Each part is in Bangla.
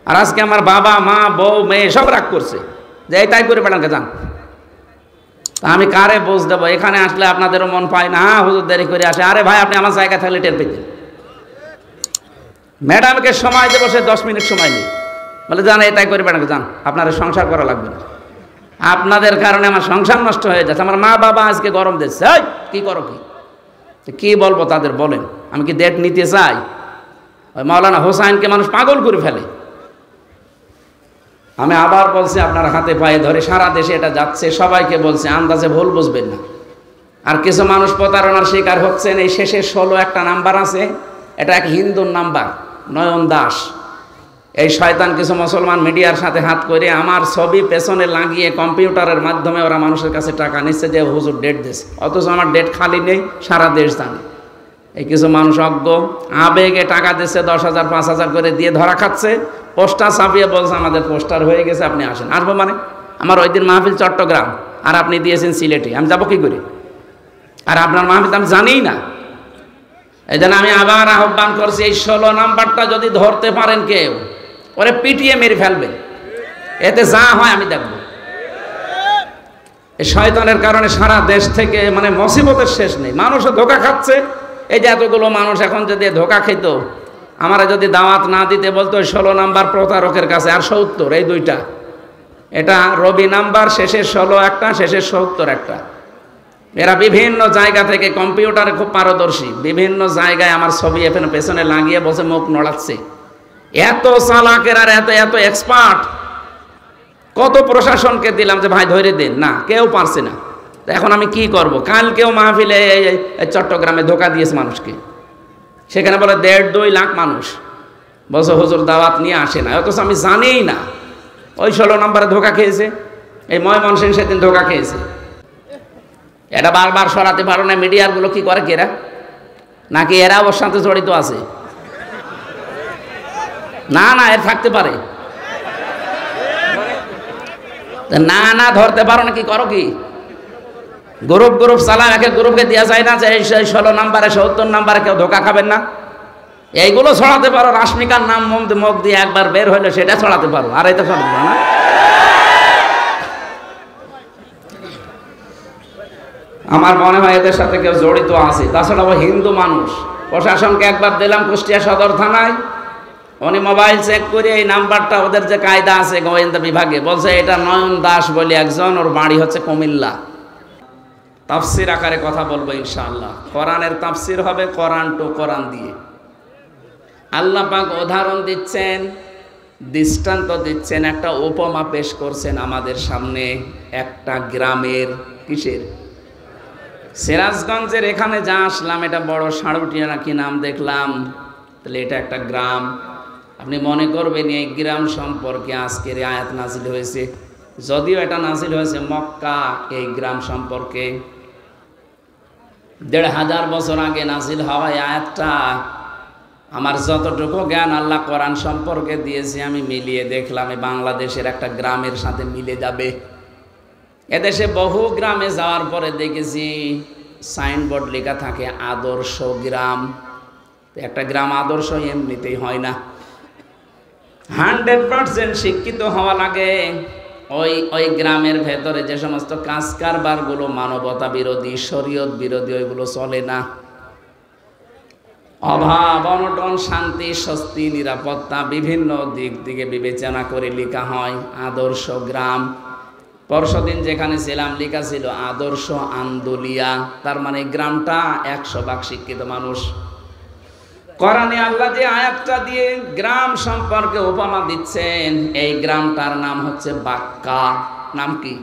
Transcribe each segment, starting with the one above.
আর আজকে আমার বাবা মা বউ মেয়ে সব রাগ করছে যে তাই করে বেড়ানকে যান। তা আমি কারে বোঝ দেবো? এখানে আসলে আপনাদেরও মন পায় না, হুজুর দেরি করে আসে। আরে ভাই, আপনি আমার জায়গা থাকলে টের পেতেন। ম্যাডামকে সময় দেবো, সে 10 মিনিট সময় নেই, বলে যান এটাই করে বেড়ানকে যান, আপনার সংসার করা লাগবে না। আপনাদের কারণে আমার সংসার নষ্ট হয়ে যাচ্ছে। আমার মা বাবা আজকে গরম দিচ্ছে, কি করো কি বলবো তাদের বলেন? আমি কি ডেট নিতে চাই? ওই মাওলানা হোসাইনকে মানুষ পাগল করে ফেলে। আমি আবার বলছি, আপনার হাতে পায়ে ধরে, সারা দেশে এটা যাচ্ছে, সবাইকে বলছে, আন্দাজে ভুল বুঝবেন না। আর কিছু মানুষ প্রতারণার শিকার হচ্ছেন। এই শেষে 16 একটা নাম্বার আছে, এটা এক হিন্দুর নাম্বার, নয়ন দাস। এই শয়তান কিছু মুসলমান মিডিয়ার সাথে হাত করে আমার ছবি পেছনে লাগিয়ে কম্পিউটারের মাধ্যমে ওরা মানুষের কাছে টাকা নিচ্ছে যে হুজুর ডেট দিচ্ছে, অথচ আমার ডেট খালি নেই, সারা দেশ জানে। এই কিছু মানুষ অজ্ঞ, আবেগে টাকা দিচ্ছে, 10,000 5,000 করে দিয়ে ধরা খাচ্ছে। পোস্টার ছাপিয়ে বলছে আমাদের পোস্টার হয়ে গেছে, আপনি আসেন। আসবো মানে? আমার ওই দিন মাহফিল চট্টগ্রাম, আর আপনি দিয়েছেন সিলেটে, আমি যাবো কি করে? আর আপনার মাহফিল আমি জানিই না। এই জন্য আমি আবার আহ্বান করছি, এই 16 নাম্বারটা যদি ধরতে পারেন কেউ, ওরে পিটিয়ে মেরে ফেলবেন, এতে যা হয় আমি দেখবো। এই শয়তানের কারণে সারা দেশ থেকে মানে মুসিবতের শেষ নেই, মানুষও ধোকা খাচ্ছে। এই যে এতগুলো মানুষ এখন যদি ধোকা খেত, আমারা যদি দাওয়াত না দিতে বলতো 16 নাম্বার প্রতারকের কাছে, আর 70, এই দুইটা, এটা রবি নাম্বার, শেষে 16 একটা, শেষে 70 একটা। এরা বিভিন্ন জায়গা থেকে কম্পিউটারে খুব পারদর্শী, বিভিন্ন জায়গায় আমার ছবি এখানে পেছনে লাগিয়ে বসে মুখ নড়াচ্ছে। এত চালাকের আর এত এত এক্সপার্ট। কত প্রশাসনকে দিলাম যে ভাই ধরে দেন, না কেউ পারছে না। এখন আমি কি করব? কালকেও মাহফিলে চট্টগ্রামে ধোকা দিয়েছে মানুষকে, সেখানে বলে 1.5-2 লাখ মানুষ, বলছে হুজুর দাওয়াত নিয়ে আসে না, অথচ আমি জানিই না ওই 16 নম্বরে ধোকা খেয়েছে। এই ময়মনসিং সেদিন ধোকা খেয়েছে। এটা বারবার সরাতে পারো না। মিডিয়ারগুলো কি করে কেরা? নাকি এরা ওর সাথে জড়িত আছে? না না, এর থাকতে পারে না। না ধরতে পারো না, কি করো? কি গ্রুপ চালাও, এক এক গ্রুপকে দেওয়া যায় না যে এই 16 নাম্বারে 70 নাম্বারে কেউ ধোকা খাবেন না? এইগুলো ছড়াতে পারো। রাশমিকার নাম মুখ দিয়ে একবার বের হইলো, সেটা ছড়াতে পারো, আর এটা ছড়াতে পারো না। আমার মনে হয় এদের সাথে কেউ জড়িত আছে। তাছাড়া ও হিন্দু মানুষ। প্রশাসনকে একবার দিলাম কুষ্টিয়া সদর থানায়, উনি মোবাইল চেক করে এই নাম্বারটা, ওদের যে কায়দা আছে গোয়েন্দা বিভাগে, বলছে এটা নয়ন দাস বলে একজন, ওর বাড়ি হচ্ছে কুমিল্লা। তাফসির আকারে কথা বলবো ইনশাআল্লাহ। কোরআনের তাফসির হবে কোরআন টু কোরআন দিয়ে। আল্লাহ পাক উদাহরণ দিচ্ছেন, দৃষ্টান্ত দিচ্ছেন, একটা উপমা পেশ করছেন আমাদের সামনে। একটা গ্রামের, কিসের? সিরাজগঞ্জের এখানে যা আসলাম, এটা বড় সাড়ুটিয়া নাকি নাম দেখলাম, তাহলে এটা একটা গ্রাম। আপনি মনে করবেন এই গ্রাম সম্পর্কে আজকের আয়াত নাজিল হয়েছে, যদিও এটা নাজিল হয়েছে মক্কা। এই গ্রাম সম্পর্কে 1500 বছর আগে নাজিল হওয়া আয়াতটা, আমার যতটুকু জ্ঞান আল্লাহ কোরআন সম্পর্কে দিয়েছে আমি মিলিয়ে দেখলাম, এই বাংলাদেশের একটা গ্রামের সাথে মিলে যাবে। এদেশে বহু গ্রামে যাওয়ার পরে দেখেছি সাইনবোর্ড লেখা থাকে আদর্শ গ্রাম। একটা গ্রাম আদর্শ এমনিতেই হয় না, 100% শিক্ষিত হওয়া লাগে। ওই গ্রামের ভেতরে যে সমস্ত কাজ কারবারগুলো মানবতা বিরোধী, শরীয়ত বিরোধী, ওইগুলো চলে না। অভাব অনটন, শান্তি স্বস্তি নিরাপত্তা বিভিন্ন দিক থেকে বিবেচনা করে লেখা হয় আদর্শ গ্রাম। পরশুদিন যেখানে ছিলাম লেখা ছিল আদর্শ আন্দোলিয়া, তার মানে গ্রামটা 100% শিক্ষিত মানুষ। কোরআনে আল্লাহ যে আয়াতটা দিয়ে গ্রাম সম্পর্কে উপমা দিচ্ছেন, এই গ্রামটার নাম হচ্ছে বাক্কা। নাম কি?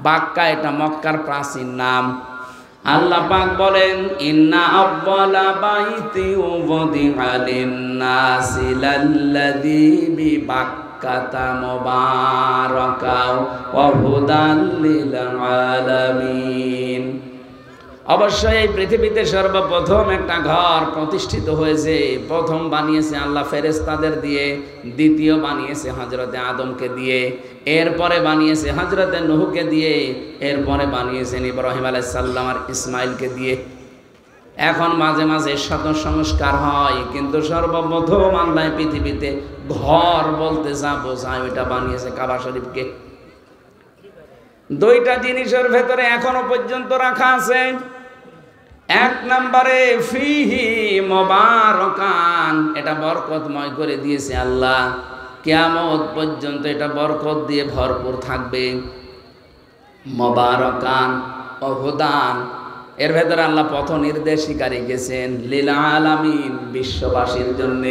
বাক্কা। এটা মক্কার প্রাচীন নাম। আল্লাহ পাক বলেন ইন্না আউয়ালা বাইতি উযিআ লিন-নাসি লাল্লাযী বিবাক্কাতা মুবারাকা ওয়া হুদাল লিল আলামিন। অবশ্যই এই পৃথিবীতে সর্বপ্রথম একটা ঘর প্রতিষ্ঠিত হয়েছে। প্রথম বানিয়েছে আল্লাহ ফেরেশতাদের দিয়ে, দ্বিতীয় বানিয়েছে হযরতে আদমকে দিয়ে, এরপরে বানিয়েছে হযরতে নূহকে দিয়ে, এরপরে বানিয়েছেন ইব্রাহিম আলাইহিস সালাম আর ইসমাইলকে দিয়ে। এখন মাঝে মাঝে শত সংস্কার হয়, কিন্তু সর্বপ্রথম আল্লাহ পৃথিবীতে ঘর বলতে যা বোঝায় ওইটা বানিয়েছে কাবা শরীফকে। দুইটা জিনিসের ভেতরে এখনো পর্যন্ত রাখা আছে। এক নম্বরে ফিহি মুবারাকান, এটা বরকতময় করে দিয়েছে আল্লাহ, কিয়ামত পর্যন্ত এটা বরকত দিয়ে ভরপুর থাকবে। মুবারাকান ও হুদান, এর ভেতরে আল্লাহ পথ নির্দেশিকা রেখেছেন লিল আলামিন, বিশ্ববাসীর জন্য।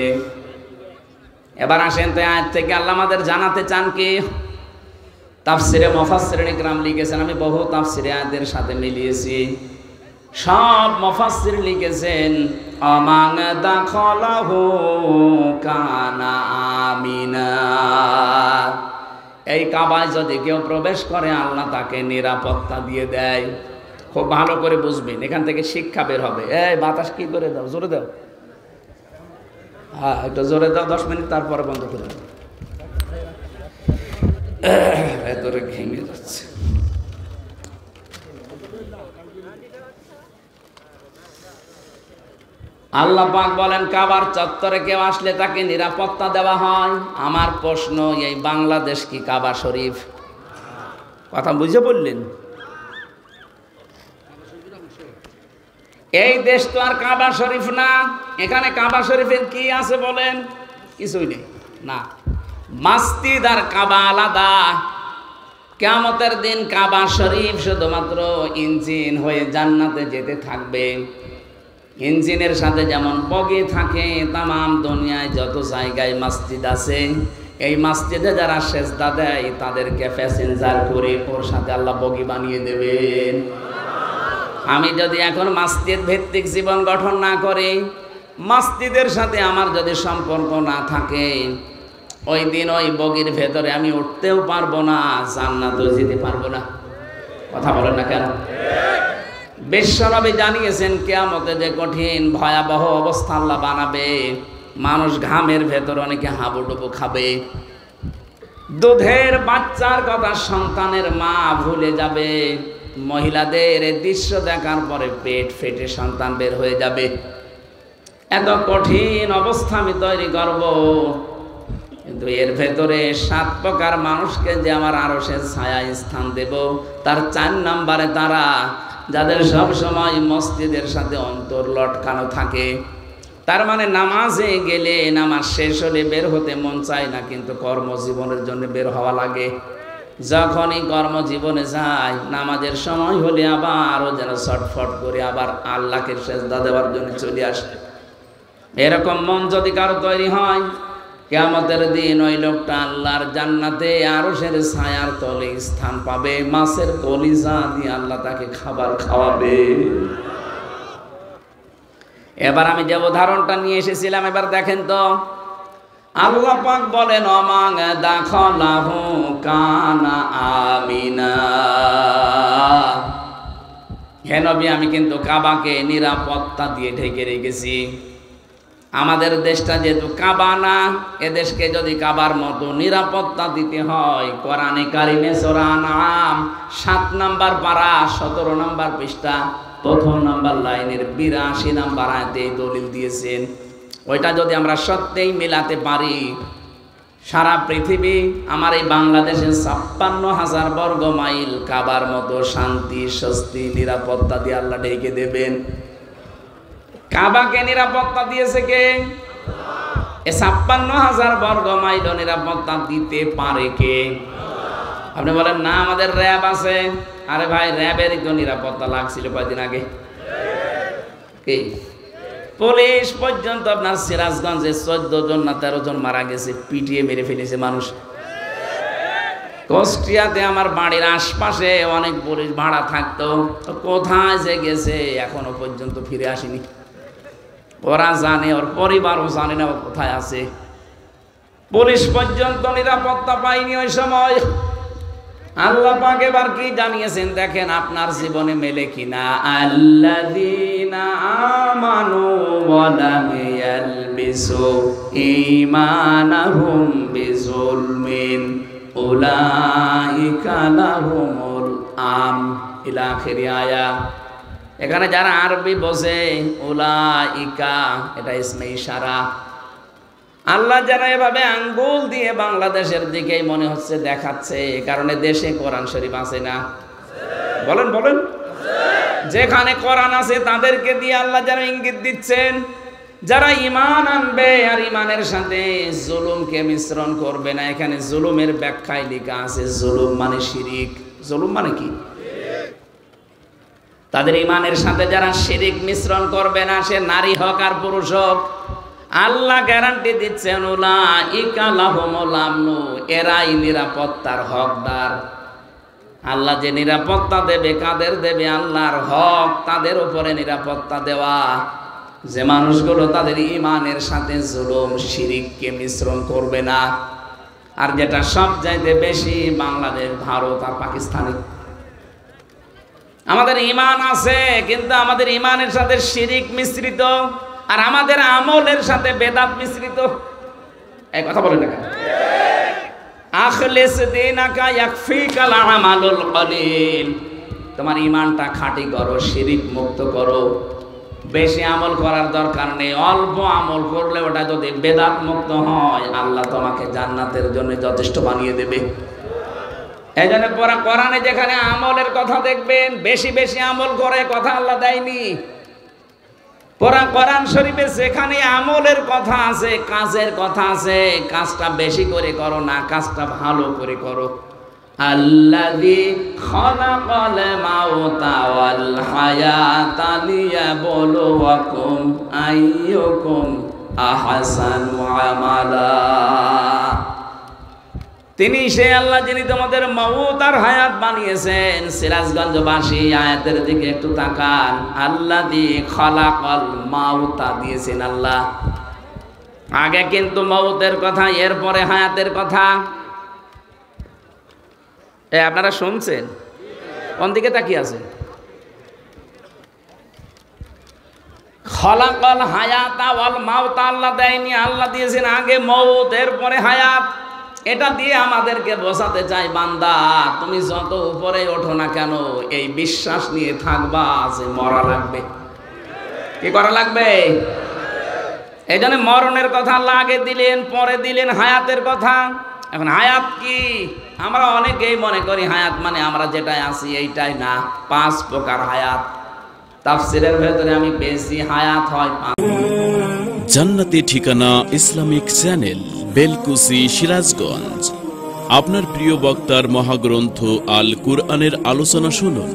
এবার আসেন তো আয়াত থেকে আল্লাহ আমাদের জানাতে চান কি? তাফসিরে মুফাসসিরিন ইকরাম লিখেছেন, আমি বহু তাফসিরে আয়াতের সাথে মিলিয়েছি, সব মুফাসসির লিখেছেন আমান দাখালাহু কানা আমিনা, এই কাবায় যদি কেউ প্রবেশ করে আল্লাহ তাকে নিরাপত্তা দিয়ে দেয়। খুব ভালো করে বুঝবেন, এখান থেকে শিক্ষা বের হবে। এই বাতাস কি করে দাও, জোরে দাও, হ্যাঁ একটু জোরে দাও, 10 মিনিট তারপরে বন্ধ করে দাও, ভেতরে ঘেমে যাচ্ছে। আল্লাহ পাক বলেন কাবার চত্বরে কেউ আসলে তাকে নিরাপত্তা দেওয়া হয়। আমার প্রশ্ন, এই বাংলাদেশ কি কাবা শরীফ? কথা বুঝে বললেন? এই দেশ তো আর কাবা শরীফ না। এখানে কাবা শরীফের কি আছে বলেন? কিছুই নেই না। মসজিদ আর কাবা আলাদা। কিয়ামতের দিন কাবা শরীফ শুধুমাত্র ইঞ্জিন হয়ে জান্নাতে যেতে থাকবে। ইঞ্জিনের সাথে যেমন বগি থাকে, তামাম দুনিয়ায় যত জায়গায় মসজিদ আছে, এই মসজিদে যারা সেজদা দেয় তাদেরকে প্যাসেঞ্জার করে ওর সাথে আল্লাহ বগি বানিয়ে দেবেন। আমি যদি এখন মসজিদ ভিত্তিক জীবন গঠন না করি, মসজিদের সাথে আমার যদি সম্পর্ক না থাকে, ওই দিন ওই বগির ভেতরে আমি উঠতেও পারবো না, জান্নাতেও যেতে পারবো না। কথা বলেন না কেন? বিশ্বনবী জানিয়েছেন কিয়ামতে যে কঠিন ভয়াবহ অবস্থা আল্লাহ বানাবে। মানুষ ঘামের ভেতর অনেকে হাবুডুবু খাবে। দুধের বাচ্চার কথা সন্তানের মা ভুলে যাবে। মহিলাদের এই দৃশ্য দেখার পরে পেট ফেটে সন্তান বের হয়ে যাবে। এত কঠিন অবস্থা আমি তৈরি করব, কিন্তু এর ভেতরে 7 প্রকার মানুষকে যে আমার আরশের ছায়ায় স্থান দেব, তার 4 নম্বরে তারা যাদের সব সময় মসজিদের সাথে অন্তর লটকানো থাকে। তার মানে নামাজে গেলে নামাজ শেষ হলে বের হতে মন চায় না, কিন্তু কর্মজীবনের জন্য বের হওয়া লাগে। যখনই কর্মজীবনে যায়, নামাজের সময় হলে আবারও যেন ছটফট করে আবার আল্লাহকে সেজদা দেওয়ার জন্য চলে আসে। এরকম মন যদি কারো তৈরি হয়, কিয়ামতের দিন ওই লোকটা আল্লাহর জান্নাতে আরশের ছায়ার তলে স্থান পাবে। মাছের কলিজা দিয়ে আল্লাহ তাকে খাবার খাওয়াবে। এবার আমি যে উদাহরণটা নিয়ে এসেছিলাম, এবার দেখেন তো, আল্লাহ পাক বলেন অমাং দাখালাহু কানা আমিনা। হে নবী, আমি কিন্তু কাবাকে নিরাপত্তা দিয়ে ঢেকে রেখেছি। আমাদের দেশটা যেহেতু কাবা না, এদেশকে যদি কাবার মতো নিরাপত্তা দিতে হয়, কোরআনে কারিমে সূরা আনআম 7 নম্বর পারা 17 নম্বর পৃষ্ঠা 1ম নম্বর লাইনের 82 নম্বর আয়াতে দলিল দিয়েছেন। ওইটা যদি আমরা সত্যিই মেলাতে পারি, সারা পৃথিবী আমার এই বাংলাদেশের 56,000 বর্গ মাইল কাবার মতো শান্তি, স্বস্তি, নিরাপত্তা দিয়ে আল্লাহ ঢেকে দেবেন। কাবাকে নিরাপত্তা দিয়েছে কে? এ 56,000 বর্গ মাইল নিরাপত্তা দিতে পারে কে? আপনি বলেন না আমাদের র্যাব আছে। আরে ভাই, র্যাবেরই তো নিরাপত্তা লাগছিল কয়েকদিন আগে। কি পুলিশ পর্যন্ত আপনার সিরাজগঞ্জে 14 জন না 13 জন মারা গেছে, পিটিয়ে মেরে ফেলেছে মানুষ। কুষ্টিয়াতে আমার বাড়ির আশপাশে অনেক পুলিশ ভাড়া থাকতো, কোথায় যে গেছে এখনো পর্যন্ত ফিরে আসেনি। ওরা জানে, ওর পরিবারও জানে না ও কোথায় আছে। পুলিশ পর্যন্ত নিরাপত্তা পায়নি ওই সময়। আল্লাহ পাক এবার কি জানিয়েছেন দেখেন, আপনার জীবনে মেলে কিনা। আল্লাযীনা আমানু ওয়া লাম ইয়ালবিসু ঈমানাহুম বিযুলমিন উলাইকা লাহুমুল আম ইলা আখির আয়া। এখানে যারা আরবি বোঝে উলাইকা, এটা ইসমে ইশারা। আল্লাহ যারা এভাবে আঙ্গুল দিয়ে বাংলাদেশের দিকেই মনে হচ্ছে দেখাচ্ছে, এ কারণে দেশে কোরআন শরীফ আছে না? বলেন বলেন। যেখানে কোরআন আছে তাদেরকে দিয়ে আল্লাহ যারা ইঙ্গিত দিচ্ছেন, যারা ঈমান আনবে আর ঈমানের সাথে জুলুমকে মিশ্রণ করবে না। এখানে জুলুমের ব্যাখ্যায় লেখা আছে জুলুম মানে শিরিক। জুলুম মানে কি? তাদের ঈমানের সাথে যারা শিরিক মিশ্রণ করবে না, সে নারী হোক আর পুরুষ হোক, আল্লাহ গ্যারান্টি দিচ্ছেন উলাইকা লাহুমুল আমনু, এরাই নিরাপত্তার হকদার। আল্লাহ যে নিরাপত্তা দেবে, কাদের দেবে? আল্লাহর হক তাদের উপরে নিরাপত্তা দেওয়া, যে মানুষগুলো তাদের ঈমানের সাথে জুলুম শিরিককে মিশ্রণ করবে না। আর যেটা সবচাইতে বেশি বাংলাদেশ, ভারত আর পাকিস্তানে, আমাদের ঈমান আছে কিন্তু আমাদের ঈমানের সাথে শিরিক মিশ্রিত, আর আমাদের আমলের সাথে বেদাত মিশ্রিত। এই কথা বলেন না কেন? আখলিস দীনাকা ইয়াকফিকাল আমালুল কলিল, তোমার ঈমানটা খাঁটি করো, শিরিক মুক্ত করো। বেশি আমল করার দরকার নেই, অল্প আমল করলে ওটা যদি বেদাত মুক্ত হয়, আল্লাহ তোমাকে জান্নাতের জন্য যথেষ্ট বানিয়ে দেবে। এই জন্য কোরআনে যেখানে আমলের কথা দেখবেন, বেশি বেশি আমল করে কথা আল্লাহ দেয়নি। কোরআন শরীফে যেখানে আমলের কথা আছে, কাজের কথা আছে, কাজটা বেশি করে করো না, কাজটা ভালো করে করো। আল্লাযী খালাকাল মাউতা ওয়াল হায়াতা লিয়াবলুয়াকুম আইয়ুকুম আহসানু আমালা। তিনি সে আল্লাহ যিনি তোমাদের মাউত আর হায়াত বানিয়েছেন। সিরাজগঞ্জবাসী আয়াতের দিকে একটু তাকান। আল্লাযী খালাকাল মাউতা দিয়েছেন আল্লাহ, আগে কিন্তু মাউতের কথা, এরপরে হায়াতের কথা। আপনারা শুনছেন? কোন দিকে তাকিয়ে আছে? খালাকাল হায়াতা ওয়াল মাউতা আল্লাহ দেয়নি, আল্লাহ দিয়েছেন আগে মউত এরপরে হায়াত। এটা দিয়ে আমাদেরকে বোঝাতে চাই, বান্দা তুমি যত উপরে ওঠো না কেন, এই বিশ্বাস নিয়ে থাকবা যে মরা লাগবে। কি করা লাগবে? এই জন্য মরণের কথা আল্লাহ আগে দিলেন, পরে দিলেন হায়াতের কথা। এখন হায়াত কি? আমরা অনেকেই মনে করি হায়াত মানে আমরা যেটাই আছি এইটাই না, 5 প্রকার হায়াত। তাফসীরের ভেতরে আমি পেয়েছি হায়াত হয় জান্নাতি ঠিকানা ইসলামিক চ্যানেল, বেলকুচি, সিরাজগঞ্জ। আপনার প্রিয় বক্তার মহাগ্রন্থ আল কুরআনের আলোচনা শুনুন।